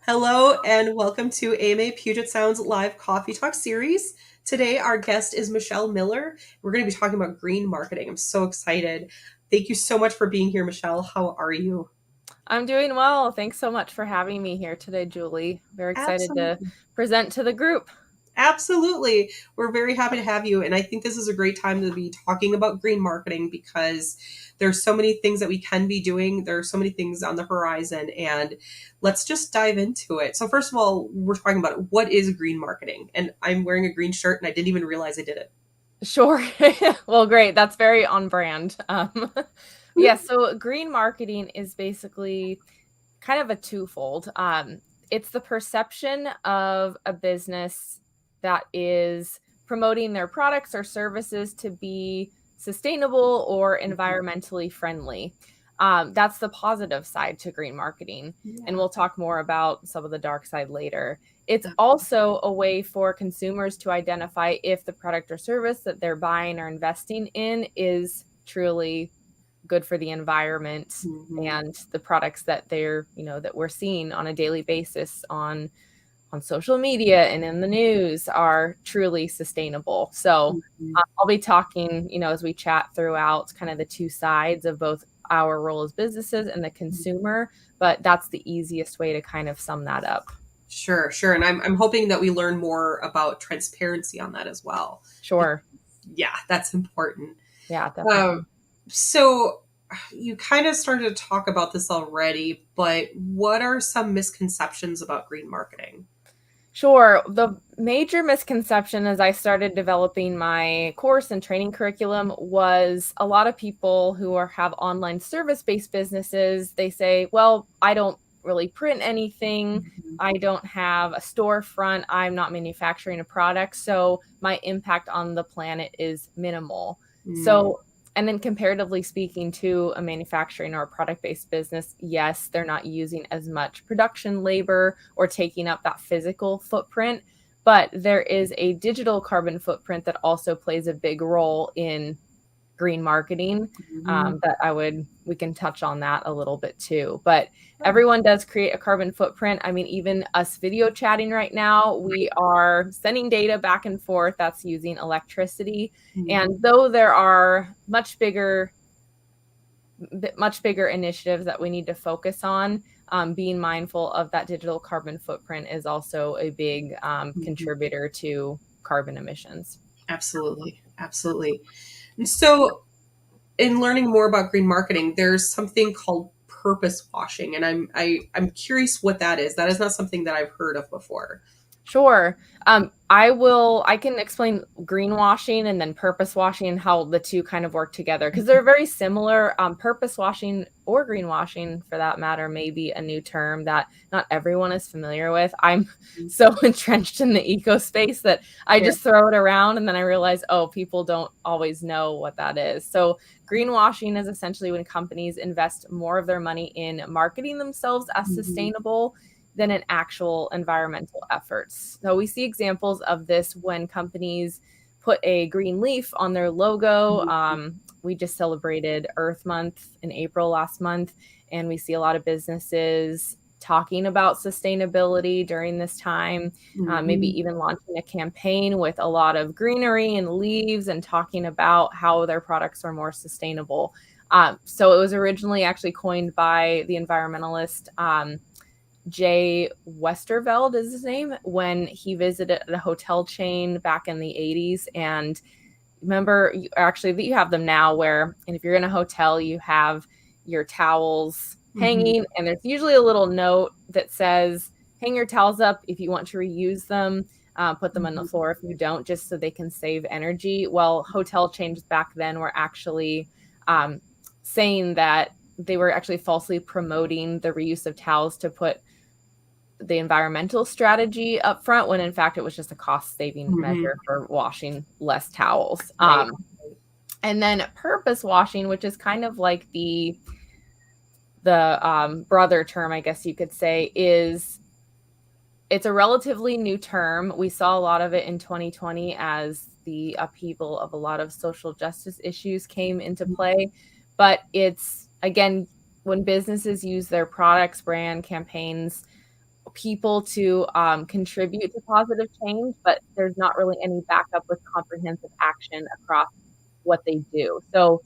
Hello and welcome to AMA Puget Sound's live coffee talk series. Today, our guest is Michelle Miller. We're going to be talking about green marketing. I'm so excited. Thank you so much for being here, Michelle. How are you? I'm doing well. Thanks so much for having me here today, Julie. Very excited to Absolutely. present to the group. Absolutely. We're very happy to have you. And I think this is a great time to be talking about green marketing because there's so many things that we can be doing. There are so many things on the horizon. And let's just dive into it. So, first of all, we're talking about what is green marketing. And I'm wearing a green shirt and I didn't even realize I did it. Sure. Well, great. That's very on brand. Yeah, so green marketing is basically kind of a twofold. It's the perception of a business that is promoting their products or services to be sustainable or environmentally friendly. That's the positive side to green marketing. And Yeah. we'll talk more about some of the dark side later. It's also a way for consumers to identify if the product or service that they're buying or investing in is truly good for the environment Mhm. and the products that that we're seeing on a daily basis on social media and in the news are truly sustainable. So Mhm. I'll be talking, as we chat throughout kind of the two sides of both our role as businesses and the consumer, but that's the easiest way to kind of sum that up. Sure, sure. And I'm hoping that we learn more about transparency on that as well. Because, Sure. yeah, that's important. Yeah, definitely. Um, so you kind of started to talk about this already, but what are some misconceptions about green marketing? Sure. The major misconception as I started developing my course and training curriculum was a lot of people have online service-based businesses, they say, well, I don't really print anything. Mhm. I don't have a storefront. I'm not manufacturing a product. So my impact on the planet is minimal. Mm. So and then comparatively speaking to a manufacturing or a product-based business, yes, they're not using as much production labor or taking up that physical footprint, but there is a digital carbon footprint that also plays a big role in green marketing. Mhm. We can touch on that a little bit too. But everyone does create a carbon footprint. I mean, even us video chatting right now, we are sending data back and forth that's using electricity. Mhm. And though there are much bigger initiatives that we need to focus on, being mindful of that digital carbon footprint is also a big Mhm. contributor to carbon emissions. Absolutely, absolutely. And so, in learning more about green marketing, there's something called purpose washing, and I'm curious what that is. That is not something that I've heard of before. Sure. I can explain greenwashing and then purpose washing and how the two kind of work together because they're very similar. Purpose washing or greenwashing, for that matter, may be a new term that not everyone is familiar with. I'm so entrenched in the eco space that I Yeah. just throw it around and then I realize, oh, people don't always know what that is. So, greenwashing is essentially when companies invest more of their money in marketing themselves as Mhm. sustainable than in actual environmental efforts. So we see examples of this when companies put a green leaf on their logo. We just celebrated Earth Month in April last month, and we see a lot of businesses talking about sustainability during this time, maybe Mhm. even launching a campaign with a lot of greenery and leaves and talking about how their products are more sustainable. So it was originally actually coined by the environmentalist Jay Westerveld is his name, when he visited a hotel chain back in the 80s. And remember, actually, that you have them now where, and if you're in a hotel, you have your towels Mhm. hanging, and there's usually a little note that says, hang your towels up if you want to reuse them. Put them on the Mhm. floor if you don't, just so they can save energy. Well, hotel chains back then were actually um, saying that they were actually falsely promoting the reuse of towels to put the environmental strategy up front when in fact it was just a cost saving Mhm. measure for washing less towels. Right. And then purpose washing, which is kind of like the brother term, I guess you could say, is it's a relatively new term. We saw a lot of it in 2020 as the upheaval of a lot of social justice issues came into play. But it's, again, when businesses use their products, brand campaigns people to contribute to positive change, but there's not really any backup with comprehensive action across what they do. So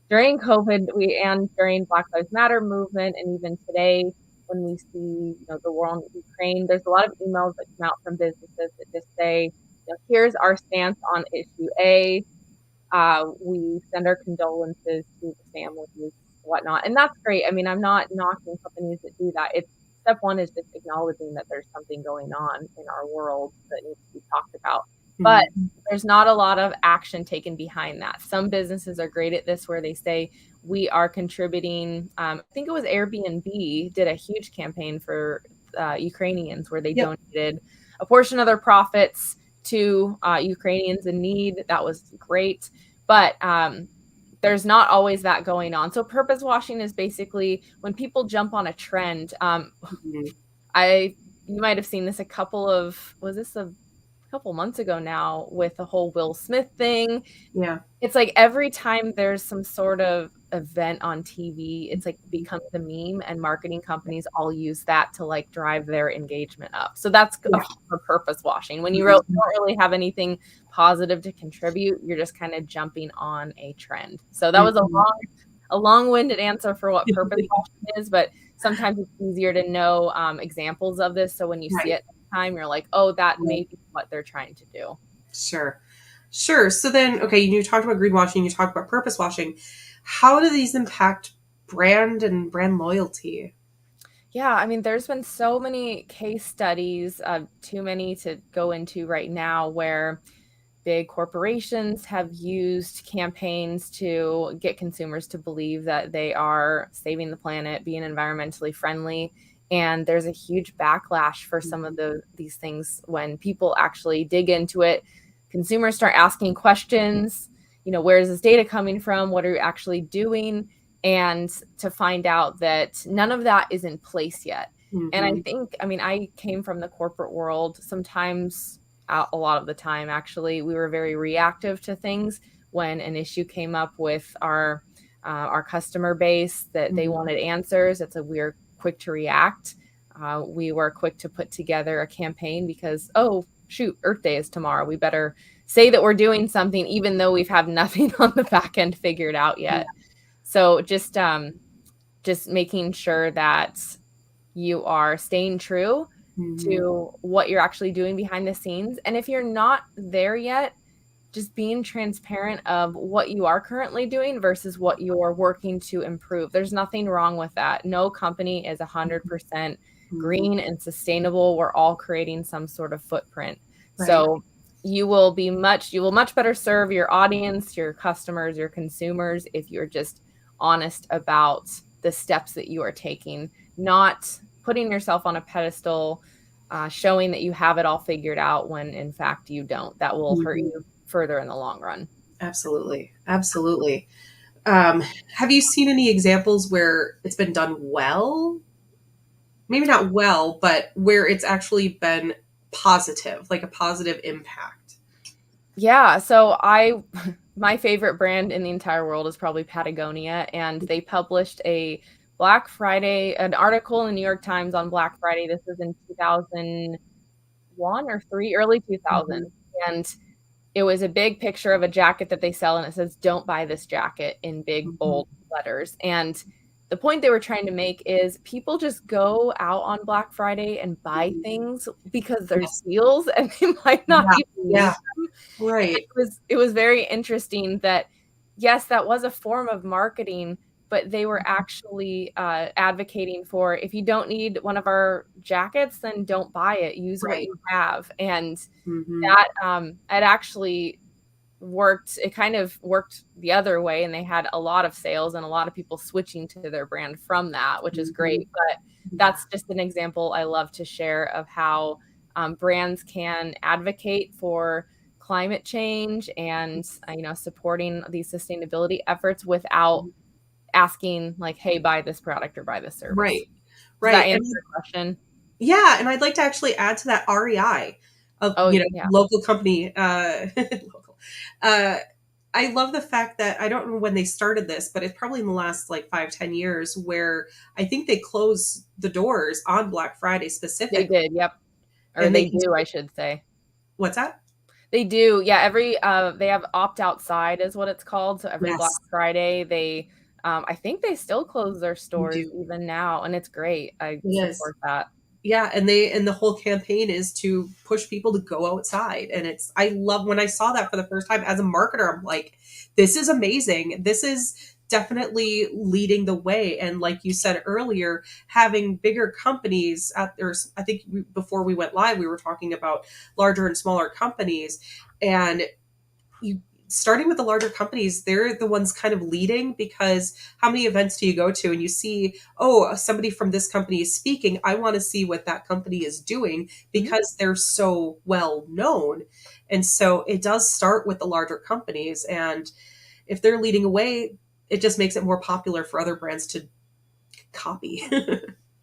during COVID, and during Black Lives Matter movement, and even today, when we see the war in Ukraine, there's a lot of emails that come out from businesses that just say, here's our stance on issue A. We send our condolences to the families, whatnot, and that's great. I mean, I'm not knocking companies that do that. It's step one is just acknowledging that there's something going on in our world that needs to be talked about. But there's not a lot of action taken behind that. Some businesses are great at this, where they say, we are contributing. I think it was Airbnb did a huge campaign for Ukrainians, where they donated a portion of their profits to Ukrainians in need. That was great. But there's not always that going on. So purpose washing is basically when people jump on a trend. You might have seen this a couple months ago now with the whole Will Smith thing. Yeah. It's like every time there's some sort of event on TV, it's like becomes a meme, and marketing companies all use that to like drive their engagement up. So that's a form of purpose washing. When you don't really have anything positive to contribute, you're just kind of jumping on a trend. So that was a long-winded answer for what purpose washing is, but sometimes it's easier to know examples of this. So when you see it next time, you're like, oh, that may be what they're trying to do. Sure. So then, okay, you talked about greenwashing, you talked about purpose washing. How do these impact brand and brand loyalty? Yeah, I mean, there's been so many case studies, too many to go into right now, where big corporations have used campaigns to get consumers to believe that they are saving the planet, being environmentally friendly. And there's a huge backlash for some of these things when people actually dig into it. Consumers start asking questions, where is this data coming from? What are you actually doing? And to find out that none of that is in place yet. And I came from the corporate world. Sometimes, a lot of the time, actually, we were very reactive to things. When an issue came up with our customer base that they wanted answers, we were quick to react. We were quick to put together a campaign because, oh, shoot, Earth Day is tomorrow. We better say that we're doing something, even though we've have nothing on the back end figured out yet. So just making sure that you are staying true to what you're actually doing behind the scenes. And if you're not there yet, just being transparent of what you are currently doing versus what you're working to improve. There's nothing wrong with that. No company is 100% green and sustainable. We're all creating some sort of footprint. So you will much better serve your audience, your customers, your consumers, if you're just honest about the steps that you are taking, not putting yourself on a pedestal, showing that you have it all figured out when in fact you don't. That will hurt you further in the long run. Absolutely. Have you seen any examples where it's been done well? Maybe not well, but where it's actually been positive, like a positive impact? Yeah. So my favorite brand in the entire world is probably Patagonia, and they published an article in the New York Times on Black Friday. This was in 2001 or 3, early 2000. And it was a big picture of a jacket that they sell, and it says, "Don't buy this jacket," in big, bold letters. And the point they were trying to make is people just go out on Black Friday and buy things because there's deals, and they might not even need them. Right. It was very interesting that, yes, that was a form of marketing, but they were actually advocating for, if you don't need one of our jackets, then don't buy it. Use what you have. And that it actually worked. It kind of worked the other way, and they had a lot of sales and a lot of people switching to their brand from that, which is great. But that's just an example I love to share of how brands can advocate for climate change and supporting these sustainability efforts without asking, like, hey, buy this product or buy this service. Right. Does that answer your question? Yeah, and I'd like to actually add to that REI, local company. I love the fact that I don't know when they started this, but it's probably in the last like 5-10 years where I think they closed the doors on Black Friday They specifically, did, yep. Or and they they do, I continue. should say. What's that? They do. Yeah, every they have opt outside is what it's called. So every Black Yes, Friday they I think they still close their we stores do. even now, and it's great. I Yes. support that. Yeah, and the whole campaign is to push people to go outside. And it's I love when I saw that for the first time as a marketer, I'm like, this is amazing. This is definitely leading the way. And like you said earlier, having bigger companies out there, I think before we went live, we were talking about larger and smaller companies. And you starting with the larger companies, they're the ones kind of leading, because how many events do you go to and you see, oh, somebody from this company is speaking, I want to see what that company is doing, Mhm. because they're so well known. And so it does start with the larger companies, and if they're leading away, it just makes it more popular for other brands to copy.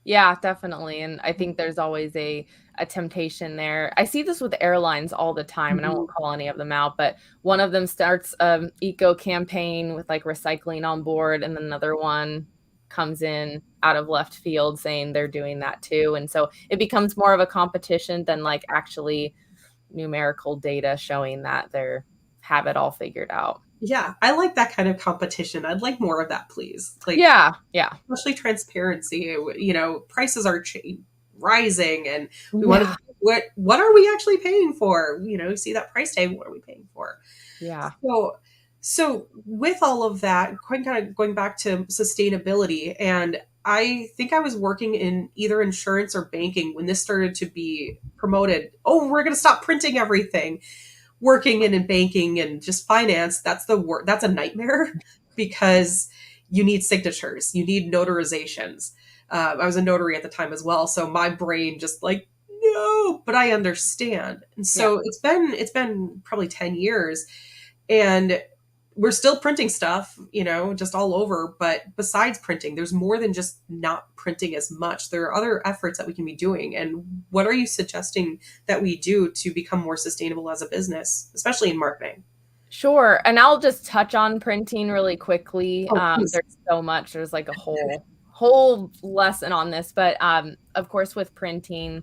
Yeah, definitely. And I think there's always a temptation there. I see this with airlines all the time, and I won't Mhm. call any of them out, but one of them starts eco campaign with like recycling on board, and then another one comes in out of left field saying they're doing that too. And so it becomes more of a competition than like actually numerical data showing that they're have it all figured out. Yeah, I like that kind of competition. I'd like more of that, please. Like, Yeah, yeah. especially transparency. Prices are rising, and we want to Yeah, see what are we actually paying for. See that price tag, what are we paying for? yeah. So so with all of that, kind of going back to sustainability, and I think I was working in either insurance or banking when this started to be promoted. Oh, we're going to stop printing everything. Working in banking and just finance, that's a nightmare, because you need signatures, you need notarizations. I was a notary at the time as well, so my brain just like, no, but I understand. And Yeah. so it's been probably 10 years, and we're still printing stuff, just all over. But besides printing, there's more than just not printing as much. There are other efforts that we can be doing. And what are you suggesting that we do to become more sustainable as a business, especially in marketing? Sure, and I'll just touch on printing really quickly. Oh, please. There's so much. There's like a whole lesson on this, but of course, with printing,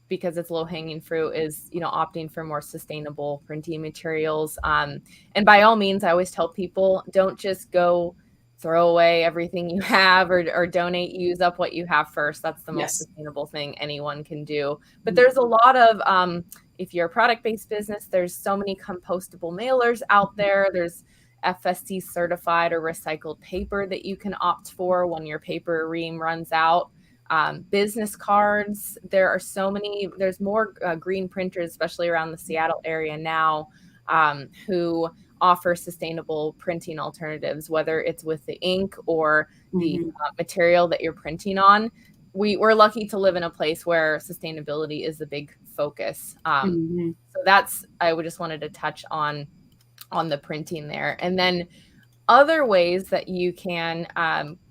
because it's low hanging fruit, is opting for more sustainable printing materials. And by all means, I always tell people don't just go throw away everything you have or donate. Use up what you have first. That's the most Yes. sustainable thing anyone can do. But there's a lot of if you're a product-based business, there's so many compostable mailers out there. There's FSC certified or recycled paper that you can opt for when your paper ream runs out. Business cards, there are so many. There's more green printers, especially around the Seattle area now, who offer sustainable printing alternatives, whether it's with the ink or the Mhm. material that you're printing on. We're lucky to live in a place where sustainability is a big focus. Mhm. So that's I would just wanted to touch on the printing there, and then other ways that you can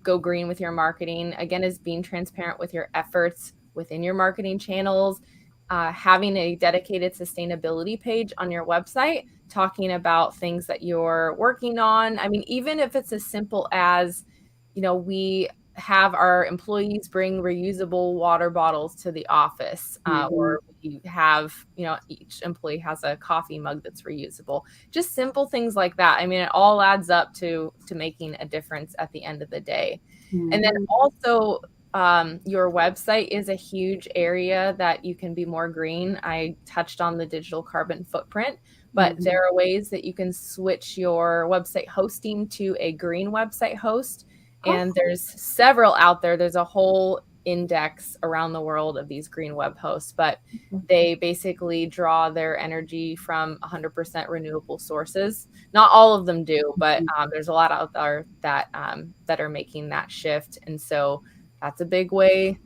go green with your marketing, again, is being transparent with your efforts within your marketing channels, having a dedicated sustainability page on your website, talking about things that you're working on. I mean, even if it's as simple as, we have our employees bring reusable water bottles to the office, Mhm. or we have, each employee has a coffee mug that's reusable. Just simple things like that. I mean, it all adds up to making a difference at the end of the day. And then Mhm. also, your website is a huge area that you can be more green. I touched on the digital carbon footprint, but Mhm. there are ways that you can switch your website hosting to a green website host. Oh, And there's several out there. There's a whole index around the world of these green web hosts, but they basically draw their energy from 100% renewable sources. Not all of them do, but cool. there's a lot out there that are making that shift. And so that's a big way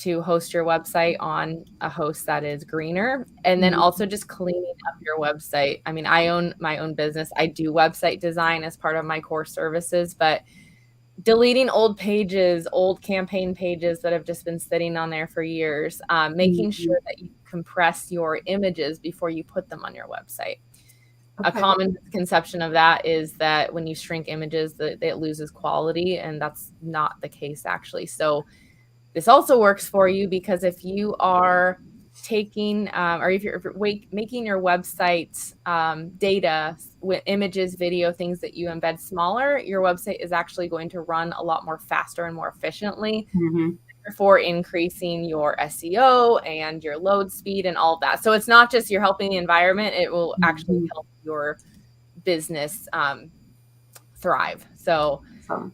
to host your website on a host that is greener. And then Mhm. also just cleaning up your website. I mean, I own my own business. I do website design as part of my core services, but deleting old pages, old campaign pages that have just been sitting on there for years, making Mhm. sure that you compress your images before you put them on your website. A Okay. common misconception of that is that when you shrink images, that it loses quality, and that's not the case actually. So this also works for you because if you are taking or if you're making your website data with images, video, things that you embed smaller, your website is actually going to run a lot more faster and more efficiently, Hmm. for increasing your SEO and your load speed and all of that. So it's not just you're helping the environment, it will actually Hmm. help your business thrive. So Awesome.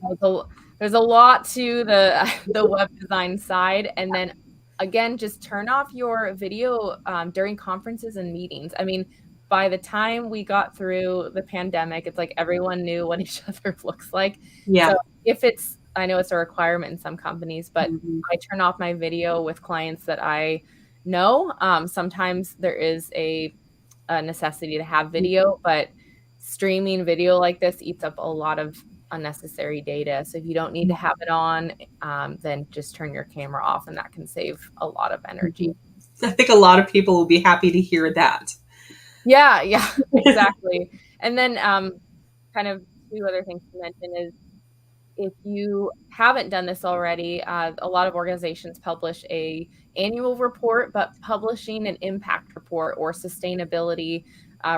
there's a lot to the the web design side, and then again, just turn off your video during conferences and meetings. I mean, by the time we got through the pandemic, it's like everyone knew what each other looks like. So Yeah. if it's, I know it's a requirement in some companies, but Hmm. I turn off my video with clients that I know. Sometimes there is a necessity to have video, but streaming video like this eats up a lot of unnecessary data. So if you don't need to have it on, then just turn your camera off, and that can save a lot of energy. I think a lot of people will be happy to hear that. Yeah, yeah, exactly. And then kind of two other things to mention is if you haven't done this already, a lot of organizations publish a annual report, but publishing an impact report or sustainability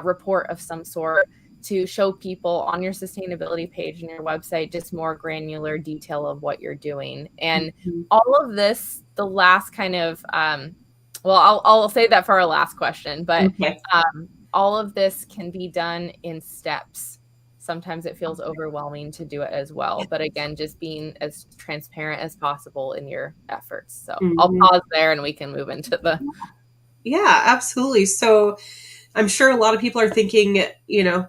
report of some sort to show people on your sustainability page and your website just more granular detail of what you're doing. And Mhm. all of this, the last kind of, well, I'll save that for our last question, but Okay. all of this can be done in steps. Sometimes it feels overwhelming to do it as well. But again, just being as transparent as possible in your efforts. So I'll Mhm. pause there and we can move into the. Yeah, absolutely. So I'm sure a lot of people are thinking,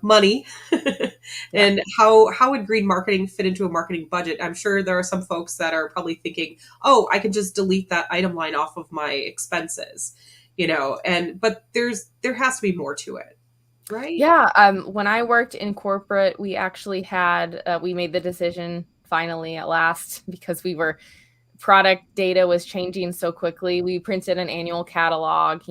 money, Yeah. and how would green marketing fit into a marketing budget? I'm sure there are some folks that are probably thinking, oh, I can just delete that item line off of my expenses, and but there has to be more to it, right? Yeah. When I worked in corporate, we actually had, we made the decision finally at last because product data was changing so quickly. We printed an annual catalog,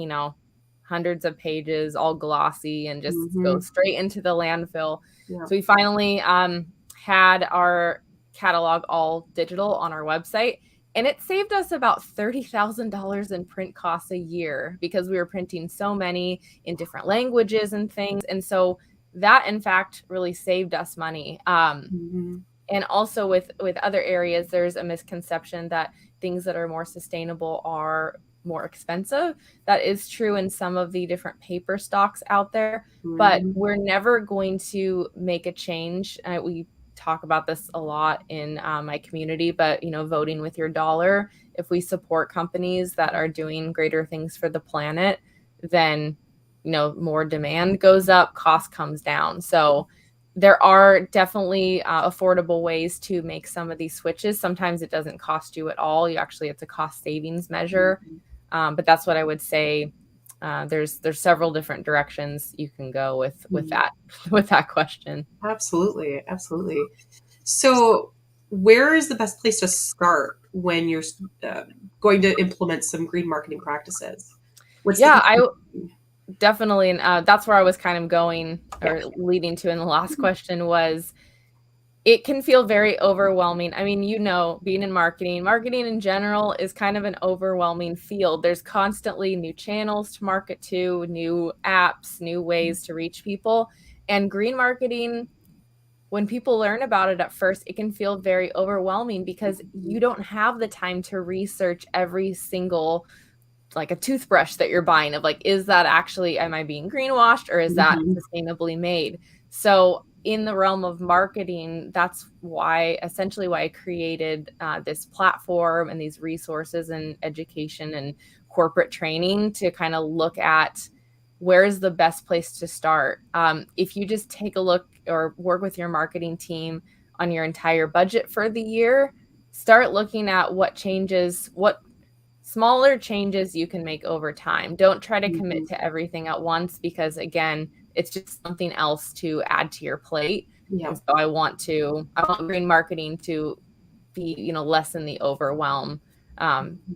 hundreds of pages, all glossy, and just go Hmm. straight into the landfill. Yeah. So we finally had our catalog all digital on our website. And it saved us about $30,000 in print costs a year because we were printing so many in different languages and things. And so that, in fact, really saved us money. Hmm. And also with other areas, there's a misconception that things that are more sustainable are more expensive. That is true in some of the different paper stocks out there, but Hmm. we're never going to make a change. We talk about this a lot in my community, but voting with your dollar. If we support companies that are doing greater things for the planet, then more demand goes up, cost comes down. So there are definitely affordable ways to make some of these switches. Sometimes it doesn't cost you at all. It's a cost savings measure. But that's what I would say. There's several different directions you can go with Hmm. that with that question. Absolutely, absolutely. So, where is the best place to start when you're uh, going to implement some green marketing practices? What's the Yeah, I easiest thing? definitely, and that's where I was kind of going Yeah. or leading to in the last question was it can feel very overwhelming. I mean, being in marketing in general is kind of an overwhelming field. There's constantly new channels to market to, new apps, new ways to reach people. And green marketing, when people learn about it at first, it can feel very overwhelming because you don't have the time to research every single, like a toothbrush that you're buying, of like, is that actually, am I being greenwashed, or is that Mhm. sustainably made? So in the realm of marketing, that's essentially why I created this platform and these resources and education and corporate training to kind of look at where is the best place to start. If you just take a look or work with your marketing team on your entire budget for the year, start looking at what smaller changes you can make over time. Don't try to Mhm. commit to everything at once because, again, it's just something else to add to your plate. And Yeah. so I want green marketing to be, lessen the overwhelm,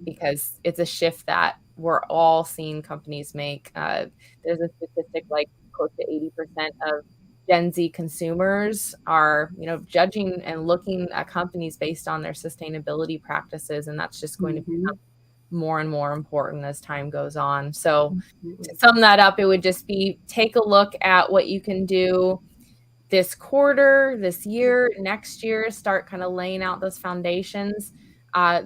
because it's a shift that we're all seeing companies make. There's a statistic like close to 80% of Gen Z consumers are, judging and looking at companies based on their sustainability practices, and that's just going to Mm-hmm. become more and more important as time goes on. So to Absolutely. sum that up, it would just be take a look at what you can do this quarter, this year, next year, start kind of laying out those foundations.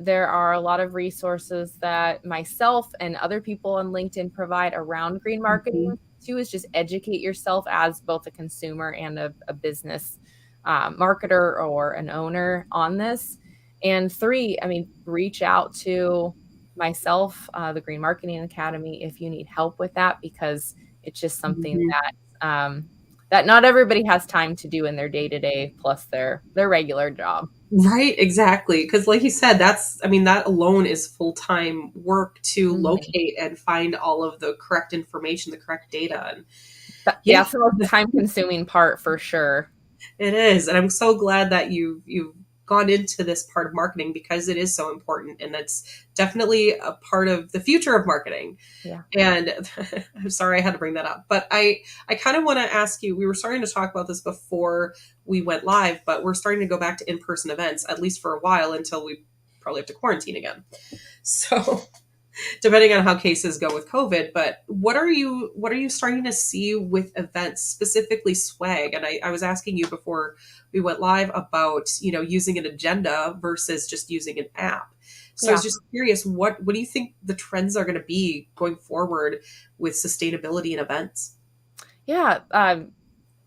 There are a lot of resources that myself and other people on LinkedIn provide around green marketing. Mm-hmm. Two is just educate yourself as both a consumer and a business marketer or an owner on this. And three, I mean, reach out to myself, the Green Marketing Academy, if you need help with that, because it's just something Mm-hmm. that not everybody has time to do in their day-to-day plus their regular job. Right, exactly. Because, like you said, I mean, that alone is full time work to Mhm. locate and find all of the correct information, the correct data. And yeah, That's the most time-consuming part for sure. it is. And I'm so glad that you've gone into this part of marketing because it is so important. And that's definitely a part of the future of marketing. Yeah. And I'm sorry I had to bring that up, but I kind of want to ask you, we were starting to talk about this before we went live, but we're starting to go back to in-person events, at least for a while, until we probably have to quarantine again. So depending on how cases go with COVID, but what are you starting to see with events, specifically swag? And I was asking you before we went live about, using an agenda versus just using an app. So I was Yeah. just curious, what do you think the trends are going to be going forward with sustainability and events? Yeah.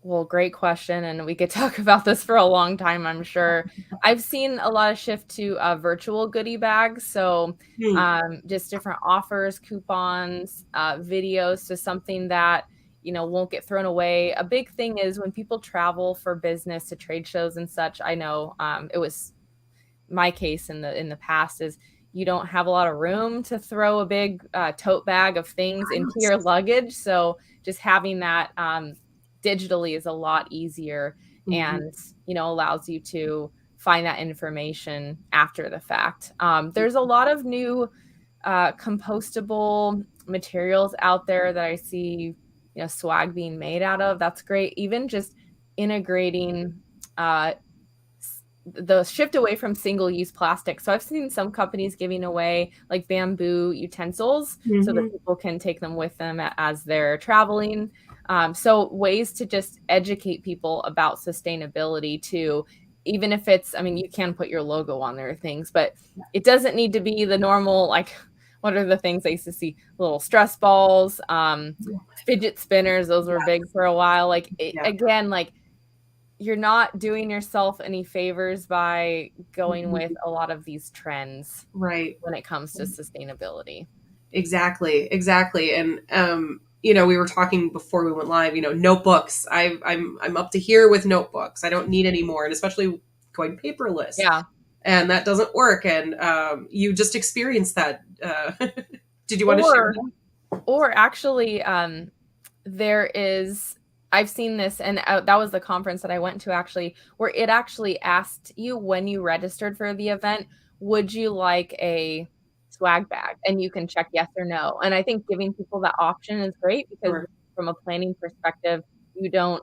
Well, great question, and we could talk about this for a long time, I'm sure. I've seen a lot of shift to virtual goodie bags, so Hmm. just different offers, coupons, videos, so something that won't get thrown away. A big thing is when people travel for business to trade shows and such. I know it was my case in the past is you don't have a lot of room to throw a big tote bag of things into your luggage. So just having that digitally is a lot easier Mhm. and allows you to find that information after the fact. There's a lot of new compostable materials out there that I see swag being made out of. That's great. Even just integrating uh, the shift away from single-use plastic. So I've seen some companies giving away like bamboo utensils so that Mhm. people can take them with them as they're traveling. So ways to just educate people about sustainability too, even if it's, I mean, you can put your logo on there things, but it doesn't need to be the normal, like, what are the things I used to see? Little stress balls, fidget spinners, those were big Yes. for a while. Like, Yeah. again, like, you're not doing yourself any favors by going with Mhm. a lot of these trends Right. when it comes to sustainability. Exactly, exactly. And we were talking before we went live, notebooks. I'm up to here with notebooks. I don't need any more, and especially going paperless. Yeah. And that doesn't work. And you just experienced that. Did you want to share Or that? or actually there is I've seen this, and that was the conference that I went to actually, where it actually asked you when you registered for the event, would you like a swag bag? And you can check yes or no. And I think giving people that option is great because Sure. from a planning perspective, you don't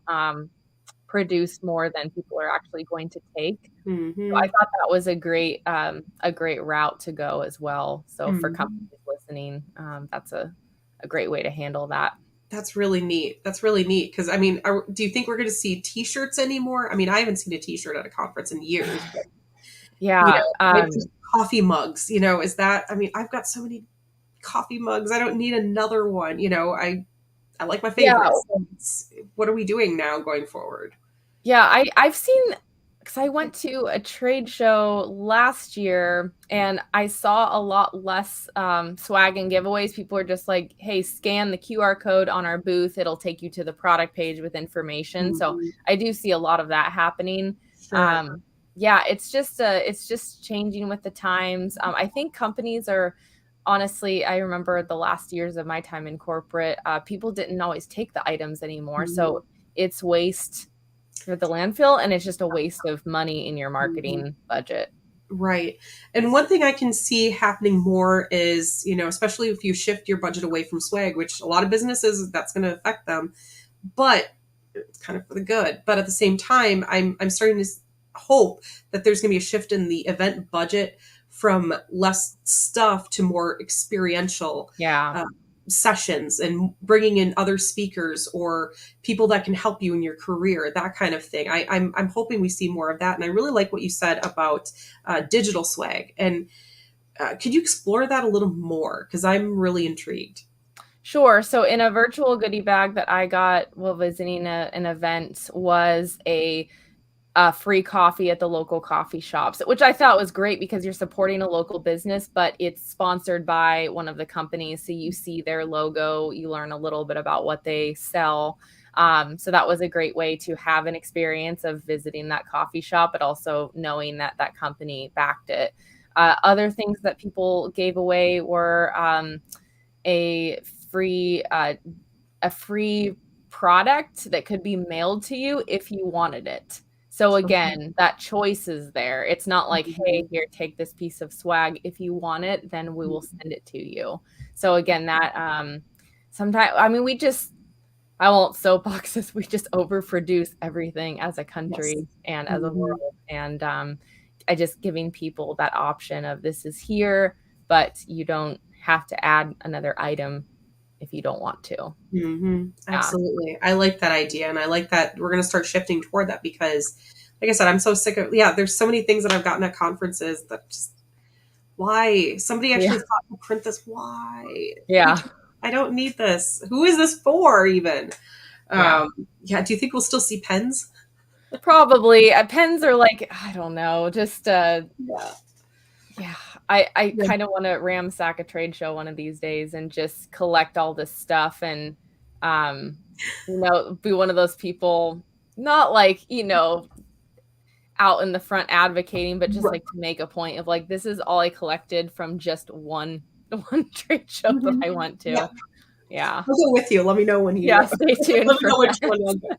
produce more than people are actually going to take. So I Hmm. thought that was a great route to go as well. So for Hmm. companies listening, that's a great way to handle that. That's really neat. That's really neat. Because I mean, do you think we're going to see T-shirts anymore? I mean, I haven't seen a T-shirt at a conference in years. But, Yeah. maybe just coffee mugs. Is that? I mean, I've got so many coffee mugs. I don't need another one. I like my Yeah. favorites. What are we doing now going forward? Yeah. I've seen, because I went to a trade show last year and I saw a lot less swag and giveaways. People are just like, hey, scan the QR code on our booth. It'll take you to the product page with information. So Mhm. I do see a lot of that happening. Sure. Um, yeah, it's just changing with the times. I think companies are, honestly, I remember the last years of my time in corporate, people didn't always take the items anymore. Mhm. So it's waste for the landfill, and it's just a waste of money in your Mhm. marketing budget. Right. And one thing I can see happening more is, especially if you shift your budget away from swag, which a lot of businesses, that's going to affect them. but it's kind of for the good. But at the same time, I'm starting to hope that there's going to be a shift in the event budget from less stuff to more experiential Yeah. uh, sessions, and bringing in other speakers or people that can help you in your career, that kind of thing. I'm hoping we see more of that. And I really like what you said about digital swag. And could you explore that a little more? Because I'm really intrigued. Sure. So in a virtual goodie bag that I got while visiting an event was a free coffee at the local coffee shops, which I thought was great because you're supporting a local business, but it's sponsored by one of the companies. So you see their logo, you learn a little bit about what they sell. So that was a great way to have an experience of visiting that coffee shop, but also knowing that that company backed it. Other things that people gave away were a free a free product that could be mailed to you if you wanted it. So again, that choice is there. It's not like, hey, here, take this piece of swag. If you want it, then we will send it to you. So again, that sometimes, I mean, I won't soapbox this. We just overproduce everything as a country Yes. and as a Mhm. world. And I just giving people that option of this is here, but you don't have to add another item if you don't want to. Yeah. Absolutely. I like that idea. And I like that we're going to start shifting toward that because, like I said, I'm so sick of, yeah, there's so many things that I've gotten at conferences that just, why? Somebody Yeah. actually thought to print this. Why? Yeah. I don't need this. Who is this for, even? Yeah. Yeah. Do you think we'll still see pens? Probably. Pens are like, I don't know, just Yeah. yeah. I Yeah. kind of want to ransack a trade show one of these days and just collect all this stuff and um be one of those people, not like, out in the front advocating, but just Right. like to make a point of like this is all I collected from just one one trade show that I went Yeah. to. Yeah. I'll go with you. Let me know when you, Yeah, stay let tuned me for know which that. one you'll go.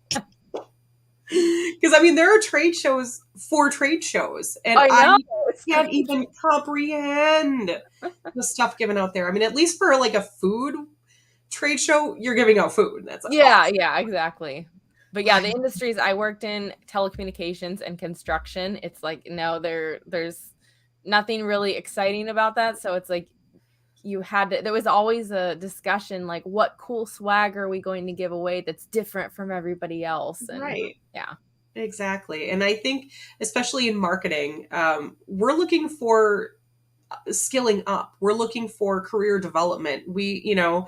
Because I mean, there are trade shows for trade shows, and I I know. It's can't crazy. even comprehend the stuff given out there. I mean, at least for like a food trade show, you're giving out food. That's Yeah, awesome. yeah, exactly. But yeah, the industries I worked in, telecommunications and construction, it's like no, there's nothing really exciting about that. So it's like there was always a discussion like what cool swag are we going to give away that's different from everybody else? And Right. yeah. Exactly. And I think, especially in marketing, we're looking for skilling up. We're looking for career development. The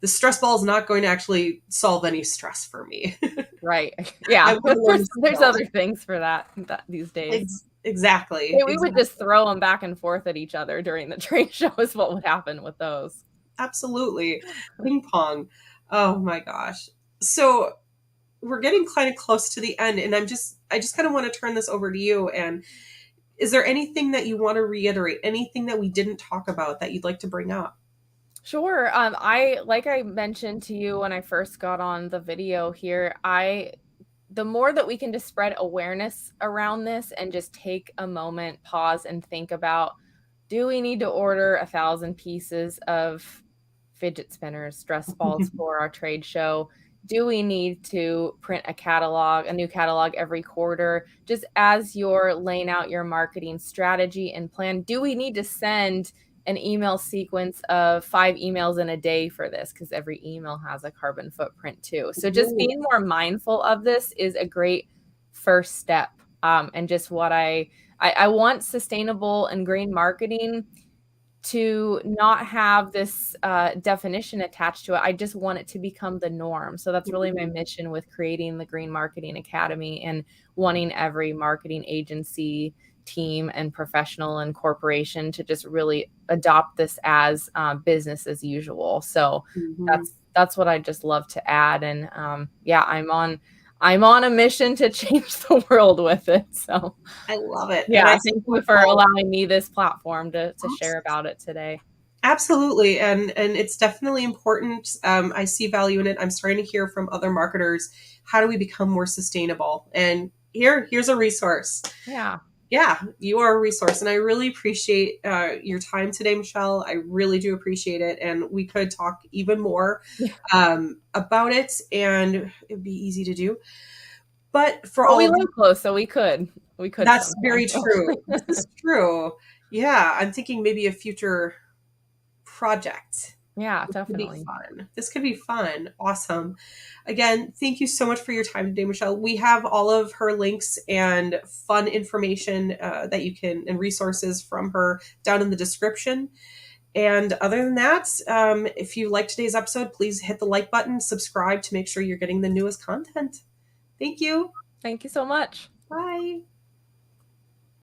stress ball is not going to actually solve any stress for me. Right. I Yeah. want to learn the There's skills. other things for that these days. Exactly. We would just throw them back and forth at each other during the trade show is what would happen with those. Absolutely. Ping pong. Oh my gosh. So we're getting kind of close to the end, and I just kind of want to turn this over to you. And is there anything that you want to reiterate? Anything that we didn't talk about that you'd like to bring up? Sure. Like I mentioned to you when I first got on the video here, the more that we can just spread awareness around this and just take a moment, pause, and think about, do we need to order 1,000 pieces of fidget spinners, stress balls for our trade show? Do we need to print a new catalog every quarter? Just as you're laying out your marketing strategy and plan, do we need to send an email sequence of 5 emails in a day for this? Because every email has a carbon footprint too. So just Ooh. being more mindful of this is a great first step. And just what I want sustainable and green marketing to not have this definition attached to it. I just want it to become the norm. So that's really my mission with creating the Green Marketing Academy and wanting every marketing agency, team, and professional and corporation to just really adopt this as business as usual. So Mhm. that's what I just love to add. And yeah, I'm on a mission to change the world with it. So I love it. And I yeah, thank you support for all. allowing me this platform to share about it today. Absolutely. And it's definitely important. I see value in it. I'm starting to hear from other marketers, how do we become more sustainable? And here's a resource. Yeah. yeah, you are a resource. And I really appreciate your time today, Michelle. I really do appreciate it. And we could talk even more Yeah. about it, and it'd be easy to do. But for But all we of you, live close, so we could. We could that's sometime. very true. This is true. Yeah, I'm thinking maybe a future project. Yeah, This could be definitely. fun. This could be fun. Awesome. Again, thank you so much for your time today, Michelle. We have all of her links and fun information that you can, and resources from her down in the description. And other than that, if you liked today's episode, please hit the like button, subscribe to make sure you're getting the newest content. Thank you. Thank you so much. Bye.